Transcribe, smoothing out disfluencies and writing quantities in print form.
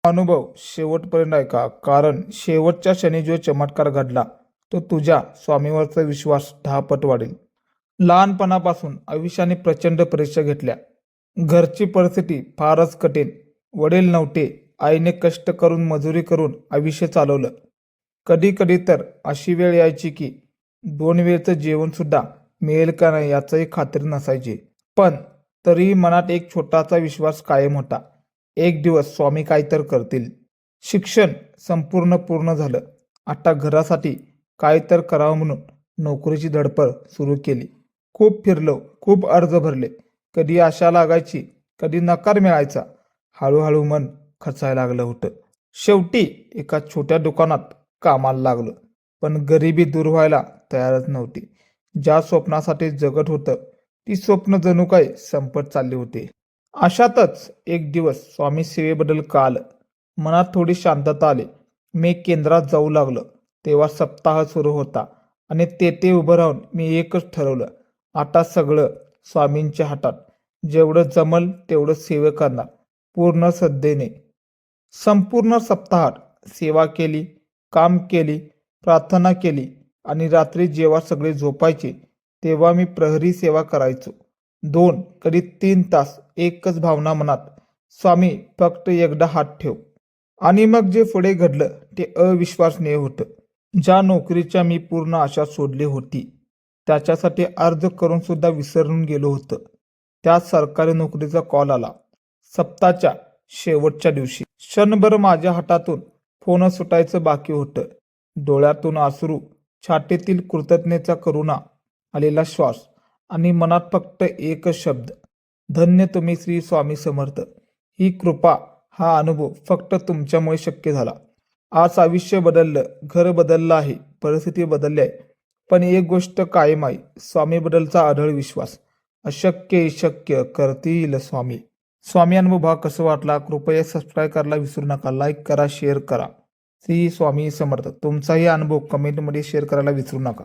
अनुभव शेवटपर्यंत ऐका, कारण शेवटच्या क्षणी जो चमत्कार घडला तो तुझ्या स्वामीवरचा विश्वास 10 पट वाढेल. लहानपणापासून आयुष्याने प्रचंड परीक्षा घेतल्या. घरची परिस्थिती फारच कठीण. वडील नव्हते. आईने कष्ट करून मजुरी करून आयुष्य चालवलं. कधी कधी तर अशी वेळ यायची की 2 वेळचं जेवण सुद्धा मिळेल का नाही याचंही खात्री नसायची. पण तरीही मनात एक छोटासा विश्वास कायम होता. एक दिवस स्वामी काय तर करतील. शिक्षण संपूर्ण पूर्ण झालं. आता घरासाठी काय तर करावं म्हणून नोकरीची धडपड सुरू केली. खूप फिरलो, खूप अर्ज भरले. कधी आशा लागायची, कधी नकार मिळायचा. हळूहळू मन खचायला लागलं होतं. शेवटी एका छोट्या दुकानात कामाला लागलो. पण गरिबी दूर व्हायला तयारच नव्हती. ज्या स्वप्नासाठी जगत होतं ती स्वप्न जणू काय संपत चालली होती. अशातच एक दिवस स्वामी सेवेबद्दल कळालं. मनात थोडी शांतता आली. मी केंद्रात जाऊ लागलो. तेव्हा सप्ताह सुरू होता आणि तेथे उभं राहून मी एकच ठरवलं, आता सगळं स्वामींच्या हातात. जेवढं जमल तेवढं सेवा करणार, पूर्ण श्रद्धेने. संपूर्ण सप्ताहात सेवा केली, काम केली, प्रार्थना केली आणि रात्री जेव्हा सगळे झोपायचे तेव्हा मी प्रहरी सेवा करायचो. 2, कधी 3 तास एकच भावना मनात, स्वामी फक्त एकदा हात ठेव. आणि मग जे पुढे घडलं ते अविश्वसनीय होतं. ज्या नोकरीच्या मी पूर्ण आशा सोडली होती त्याच्यासाठी अर्ज करून सुद्धा विसरून गेलो होतं, त्या सरकारी नोकरीचा कॉल आला. सप्ताहाच्या शेवटच्या दिवशी. क्षणभर माझ्या हातातून फोन सुटायचं बाकी होतं. डोळ्यातून अश्रू, छातीतील कृतज्ञतेचा करुणा आलेला श्वास आणि मनात फक्त एकच शब्द, धन्य तुम्ही श्री स्वामी समर्थ. ही कृपा, हा अनुभव फक्त तुमच्यामुळे शक्य झाला. आज आयुष्य बदललं, घर बदललं आहे, परिस्थिती बदलली आहे, पण एक गोष्ट कायम आहे, स्वामीबद्दलचा अढळ विश्वास. अशक्य शक्य करतील स्वामी. स्वामी अनुभव हा कसा वाटला कृपया सबस्क्राईब करायला विसरू नका. लाईक करा, शेअर करा. श्री स्वामी समर्थ. तुमचाही अनुभव कमेंटमध्ये शेअर करायला विसरू नका.